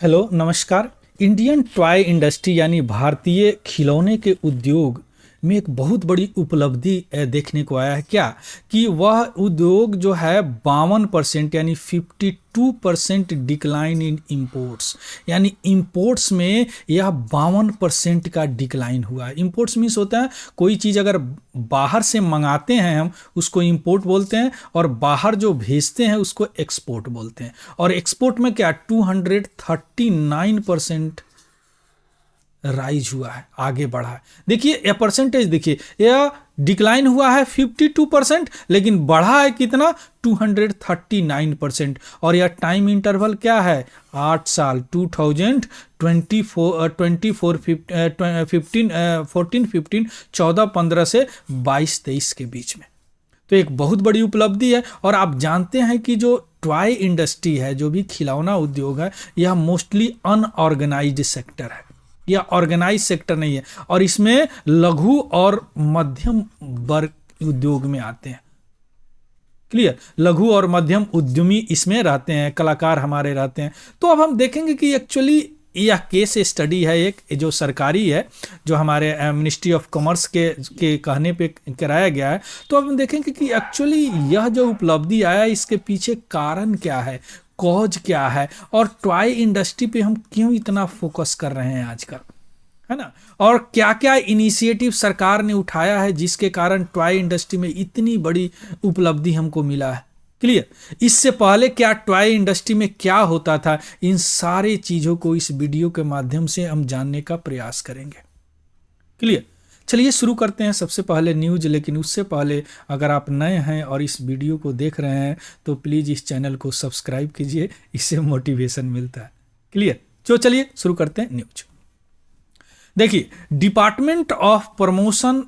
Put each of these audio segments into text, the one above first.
Hello नमस्कार। Indian toy industry यानी भारतीय खिलौने के उद्योग में एक बहुत बड़ी उपलब्धि देखने को आया है। क्या कि वह उद्योग जो है 52% यानी 52% डिक्लाइन इन इंपोर्ट्स, यानी इंपोर्ट्स में यह 52% का डिक्लाइन हुआ है। इंपोर्ट्स मीन्स होता है कोई चीज़ अगर बाहर से मंगाते हैं हम उसको इंपोर्ट बोलते हैं, और बाहर जो भेजते हैं उसको एक्सपोर्ट बोलते हैं। और एक्सपोर्ट में क्या 239% राइज हुआ है, आगे बढ़ा है। देखिए यह परसेंटेज, देखिए यह डिक्लाइन हुआ है 52%, लेकिन बढ़ा है कितना 239%। और यह टाइम इंटरवल क्या है 8 साल 14 15 से 22-23 के बीच में। तो एक बहुत बड़ी उपलब्धि है। और आप जानते हैं कि जो टॉय इंडस्ट्री है, जो भी खिलौना उद्योग है, यह मोस्टली अनऑर्गेनाइज्ड सेक्टर है, यह ऑर्गेनाइज सेक्टर नहीं है। और इसमें लघु और मध्यम वर्ग उद्योग में आते हैं। क्लियर, लघु और मध्यम उद्यमी इसमें रहते हैं, कलाकार हमारे रहते हैं। तो अब हम देखेंगे कि एक्चुअली यह केस स्टडी है एक जो सरकारी है, जो हमारे मिनिस्ट्री ऑफ कॉमर्स के कहने पे कराया गया है। तो अब हम देखेंगे कि एक्चुअली यह जो उपलब्धि आया इसके पीछे कारण क्या है, कॉज क्या है, और टॉय इंडस्ट्री पे हम क्यों इतना फोकस कर रहे हैं आजकल, है ना। और क्या क्या इनिशिएटिव सरकार ने उठाया है जिसके कारण टॉय इंडस्ट्री में इतनी बड़ी उपलब्धि हमको मिला है। क्लियर, इससे पहले क्या टॉय इंडस्ट्री में क्या होता था, इन सारे चीज़ों को इस वीडियो के माध्यम से हम जानने का प्रयास करेंगे। क्लियर, चलिए शुरू करते हैं। सबसे पहले न्यूज, लेकिन उससे पहले अगर आप नए हैं और इस वीडियो को देख रहे हैं तो प्लीज़ इस चैनल को सब्सक्राइब कीजिए, इससे मोटिवेशन मिलता है। क्लियर, तो चलिए शुरू करते हैं न्यूज। देखिए, department of promotion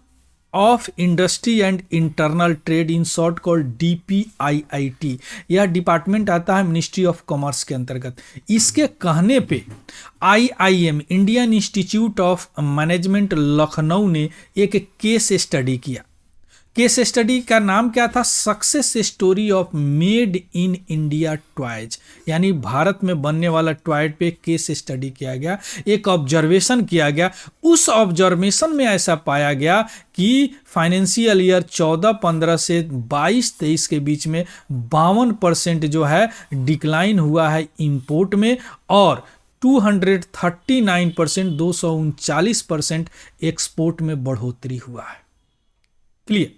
of industry and internal trade, in short called DPIIT, यह डिपार्टमेंट आता है मिनिस्ट्री ऑफ कॉमर्स के अंतर्गत। इसके कहने पे IIM Indian institute of management Lucknow ने एक केस स्टडी किया। केस स्टडी का नाम क्या था, success story of made in India toys, यानी भारत में बनने वाला टॉय पे केस स्टडी किया गया, एक ऑब्जर्वेशन किया गया। उस ऑब्जर्वेशन में ऐसा पाया गया कि फाइनेंशियल ईयर 14-15 से 22-23 के बीच में 52% जो है डिक्लाइन हुआ है इंपोर्ट में, और 239% 239% एक्सपोर्ट में बढ़ोतरी हुआ है। क्लियर,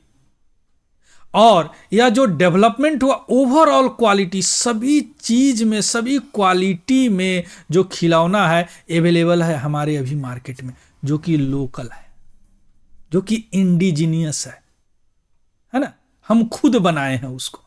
और यह जो डेवलपमेंट हुआ ओवरऑल क्वालिटी, सभी चीज में, सभी क्वालिटी में जो खिलौना है अवेलेबल है हमारे अभी मार्केट में, जो कि लोकल है, जो कि इंडिजिनियस है ना, हम खुद बनाए हैं उसको।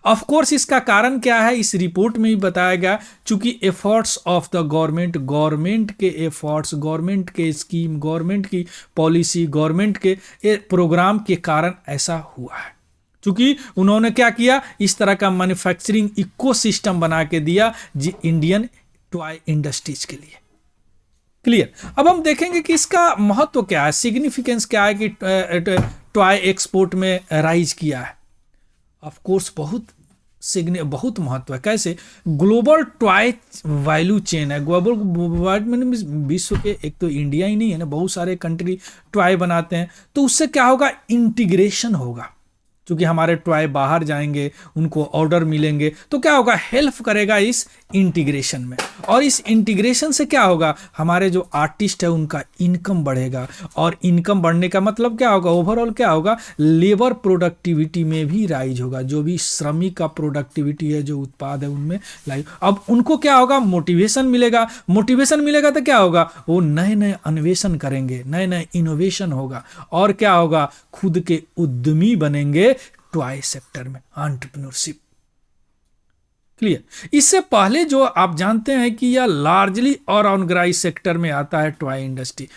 ऑफ कोर्स इसका कारण क्या है इस रिपोर्ट में ही बताया गया, चूंकि एफर्ट्स ऑफ द गवर्नमेंट के एफर्ट्स, गवर्नमेंट के स्कीम, गवर्नमेंट की पॉलिसी, गवर्नमेंट के प्रोग्राम के कारण ऐसा हुआ है। चूंकि उन्होंने क्या किया, इस तरह का मैन्युफैक्चरिंग इकोसिस्टम बना के दिया जी इंडियन टॉय इंडस्ट्रीज के लिए। क्लियर, अब हम देखेंगे कि इसका महत्व क्या है, सिग्निफिकेंस क्या है कि टॉय एक्सपोर्ट में राइज किया है। ऑफ कोर्स बहुत महत्व है। कैसे, ग्लोबल टॉय वैल्यू चेन है। ग्लोबल विश्व के, एक तो इंडिया ही नहीं है ना, बहुत सारे कंट्री टॉय बनाते हैं। तो उससे क्या होगा, इंटीग्रेशन होगा, क्योंकि हमारे टॉय बाहर जाएंगे, उनको ऑर्डर मिलेंगे, तो क्या होगा, हेल्प करेगा इस इंटीग्रेशन में। और इस इंटीग्रेशन से क्या होगा, हमारे जो आर्टिस्ट है उनका इनकम बढ़ेगा। और इनकम बढ़ने का मतलब क्या होगा, ओवरऑल क्या होगा, लेबर प्रोडक्टिविटी में भी राइज होगा। जो भी श्रमिक का प्रोडक्टिविटी है, जो उत्पाद है, उनमें लाइव, अब उनको क्या होगा, मोटिवेशन मिलेगा। मोटिवेशन मिलेगा तो क्या होगा, वो नए नए अन्वेषण करेंगे, नए नए इनोवेशन होगा, और क्या होगा, खुद के उद्यमी बनेंगे टॉय सेक्टर में, एंटरप्रेन्योरशिप। क्लियर, इससे पहले जो आप जानते हैं कि यह लार्जली और ऑर्गेनाइज सेक्टर में आता है टॉय इंडस्ट्री,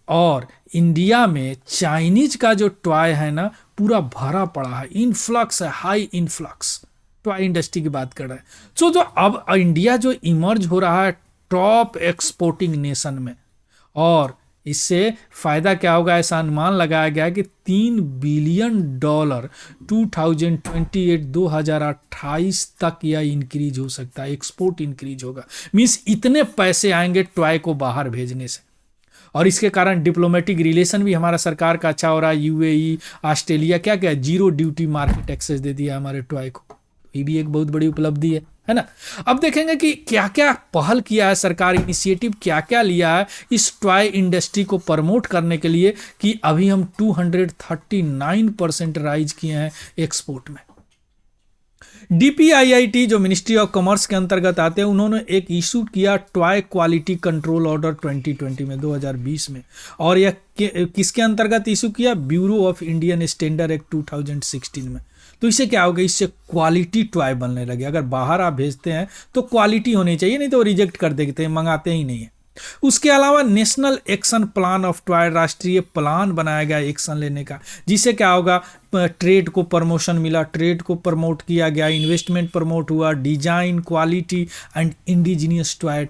और इंडिया में चाइनीज का जो टॉय है ना पूरा भरा पड़ा है, इनफ्लक्स है, हाई इनफ्लक्स। टॉय इंडस्ट्री की बात कर रहे हैं। सो जो अब इंडिया जो इमर्ज हो रहा है टॉप एक्सपोर्टिंग नेशन में, और इससे फायदा क्या होगा, ऐसा अनुमान लगाया गया कि $3 बिलियन 2028 तक यह इंक्रीज हो सकता है, एक्सपोर्ट इंक्रीज होगा। मीन्स इतने पैसे आएंगे टॉय को बाहर भेजने से, और इसके कारण डिप्लोमेटिक रिलेशन भी हमारा सरकार का अच्छा हो रहा है। यूएई, ऑस्ट्रेलिया क्या क्या 0 ड्यूटी मार्केट एक्सेस दे दिया हमारे टॉय को, ये भी एक बहुत बड़ी उपलब्धि है ना। अब देखेंगे कि क्या क्या पहल किया है सरकार, इनिशिएटिव क्या क्या लिया है इस टॉय इंडस्ट्री को प्रमोट करने के लिए, कि अभी हम 239% राइज किए हैं एक्सपोर्ट में। DPIIT जो मिनिस्ट्री ऑफ कॉमर्स के अंतर्गत आते हैं, उन्होंने एक इशू किया टॉय क्वालिटी कंट्रोल ऑर्डर 2020 में, और यह किसके अंतर्गत इशू किया, bureau of Indian standard act 2016 में। तो इससे क्या होगा, इससे क्वालिटी टॉय बनने लगे। अगर बाहर आप भेजते हैं तो क्वालिटी होनी चाहिए, नहीं तो रिजेक्ट कर देते हैं, मंगाते ही नहीं है। उसके अलावा national action plan of toy, राष्ट्रीय प्लान बनाया गया एक्शन लेने का, जिससे क्या होगा, ट्रेड को प्रमोशन मिला, ट्रेड को प्रमोट किया गया, इन्वेस्टमेंट प्रमोट हुआ, design, quality and indigenous toy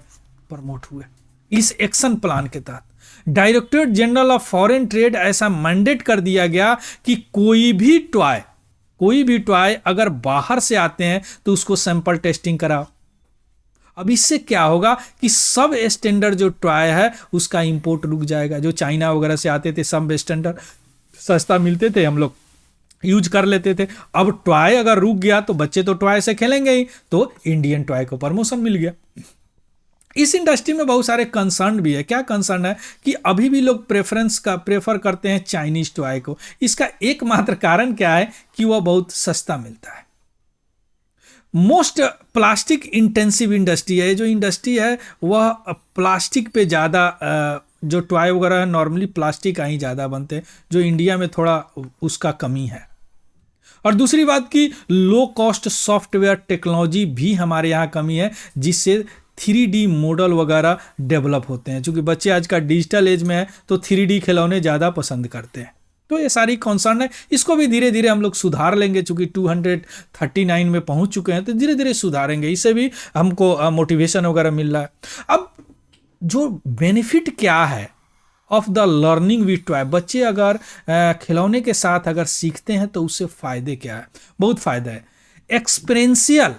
promote हुए। इस एक्शन प्लान के तहत directorate general of foreign trade ऐसा मैंडेट कर दिया गया कि कोई भी टॉय अगर बाहर से आते हैं तो उसको सैंपल टेस्टिंग कराओ। अब इससे क्या होगा कि सब स्टैंडर्ड जो टॉय है उसका इंपोर्ट रुक जाएगा। जो चाइना वगैरह से आते थे, सब स्टैंडर्ड सस्ता मिलते थे, हम लोग यूज कर लेते थे। अब टॉय अगर रुक गया तो बच्चे तो टॉय से खेलेंगे ही, तो इंडियन टॉय को प्रमोशन मिल गया। इस इंडस्ट्री में बहुत सारे कंसर्न भी है। क्या कंसर्न है कि अभी भी लोग प्रेफर करते हैं चाइनीज टॉय को। इसका एकमात्र कारण क्या है कि वह बहुत सस्ता मिलता है। मोस्ट प्लास्टिक इंटेंसिव इंडस्ट्री है। जो इंडस्ट्री है वह प्लास्टिक पे ज़्यादा, जो टॉय वगैरह है नॉर्मली प्लास्टिक का ही ज़्यादा बनते हैं, जो इंडिया में थोड़ा उसका कमी है। और दूसरी बात कि लो कॉस्ट सॉफ्टवेयर टेक्नोलॉजी भी हमारे यहाँ कमी है, जिससे 3D मॉडल वगैरह डेवलप होते हैं। क्योंकि बच्चे आज का डिजिटल एज में है तो 3D खिलौने ज़्यादा पसंद करते हैं। तो ये सारी कंसर्न है, इसको भी धीरे धीरे हम लोग सुधार लेंगे। चूंकि 239 में पहुंच चुके हैं तो धीरे धीरे सुधारेंगे। इससे भी हमको मोटिवेशन वगैरह मिल रहा है। अब जो बेनिफिट क्या है of the learning with toy, बच्चे अगर खिलौने के साथ अगर सीखते हैं तो उससे फायदे क्या है, बहुत फायदा है। एक्सपेरियंशियल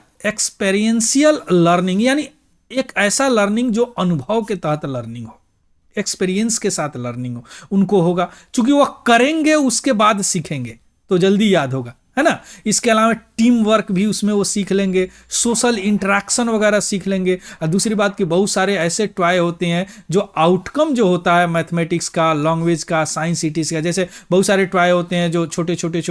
लर्निंग, यानी एक ऐसा लर्निंग जो अनुभव के तहत लर्निंग हो, एक्सपीरियंस के साथ लर्निंग हो उनको होगा। चूंकि वह करेंगे उसके बाद सीखेंगे तो जल्दी याद होगा, है ना। इसके अलावा टीम वर्क भी उसमें वो सीख लेंगे, सोशल इंटरेक्शन वगैरह सीख लेंगे। और दूसरी बात कि बहुत सारे ऐसे टॉय होते हैं जो आउटकम जो होता है मैथमेटिक्स का, लैंग्वेज का, साइंस सिटीज का, जैसे बहुत सारे टॉय होते हैं जो छोटे छोटे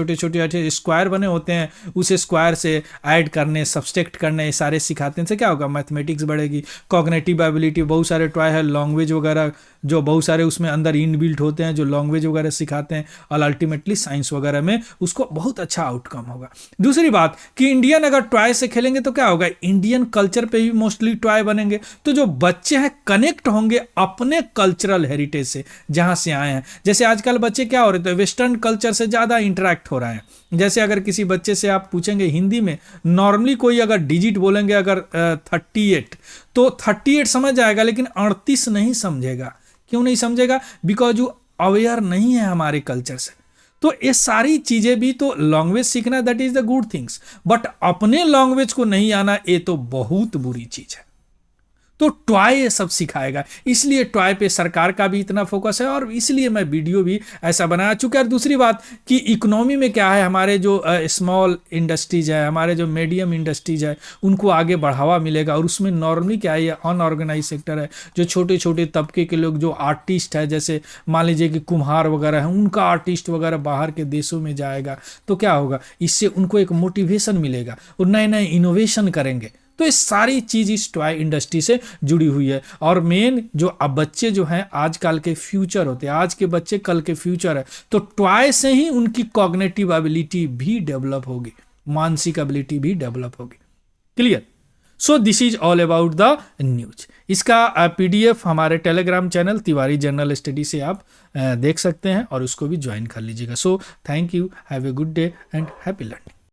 स्क्वायर बने होते हैं, उस स्क्वायर से ऐड करने, सब्सट्रैक्ट करने, ये सारे सिखाते हैं। से क्या होगा, मैथमेटिक्स बढ़ेगी, कॉग्निटिव एबिलिटी। बहुत सारे टॉय है लैंग्वेज वगैरह, जो बहुत सारे उसमें अंदर इनबिल्ट होते हैं जो लैंग्वेज वगैरह सिखाते हैं, और अल्टीमेटली साइंस वगैरह में उसको बहुत अच्छा आउटकम होगा। दूसरी बात कि इंडियन अगर टॉय से खेलेंगे तो क्या होगा, इंडियन कल्चर पे भी मोस्टली टॉय बनेंगे। तो जो बच्चे हैं कनेक्ट होंगे अपने कल्चरल हेरिटेज से, जहां से आए हैं। जैसे आजकल बच्चे क्या हो रहे थे, वेस्टर्न कल्चर से ज़्यादा इंटरेक्ट हो रहे हैं। जैसे अगर किसी बच्चे से आप पूछेंगे हिंदी में, नॉर्मली कोई अगर डिजिट बोलेंगे अगर 38, तो 38 समझ जाएगा, लेकिन 38 नहीं समझेगा। क्यों नहीं समझेगा, बिकॉज वो अवेयर नहीं है हमारे कल्चर से। तो ये सारी चीजें भी, तो लैंग्वेज सीखना that is the good things, but अपने लैंग्वेज को नहीं आना ये तो बहुत बुरी चीज है। तो टॉय ये सब सिखाएगा, इसलिए टॉय पे सरकार का भी इतना फोकस है, और इसलिए मैं वीडियो भी ऐसा बना चुका है। दूसरी बात कि इकोनॉमी में क्या है, हमारे जो स्मॉल इंडस्ट्रीज है, हमारे जो मीडियम इंडस्ट्रीज है, उनको आगे बढ़ावा मिलेगा। और उसमें नॉर्मली क्या है, ये अनऑर्गेनाइज सेक्टर है, जो छोटे छोटे तबके के लोग, जो आर्टिस्ट है, जैसे मान लीजिए कि कुम्हार वगैरह है, उनका आर्टिस्ट वगैरह बाहर के देशों में जाएगा तो क्या होगा, इससे उनको एक मोटिवेशन मिलेगा और नए नए इनोवेशन करेंगे। तो ये सारी चीज इस टॉय इंडस्ट्री से जुड़ी हुई है। और मेन जो अब बच्चे जो हैं आजकल के फ्यूचर होते हैं, आज के बच्चे कल के फ्यूचर है। तो टॉय से ही उनकी कॉग्निटिव एबिलिटी भी डेवलप होगी, मानसिक एबिलिटी भी डेवलप होगी। Clear. So this is all about the news. इसका PDF हमारे Telegram channel Tiwari general study से आप देख सकते हैं और उसको भी ज्वाइन कर लीजिएगा। So thank you, have a good day and happy learning.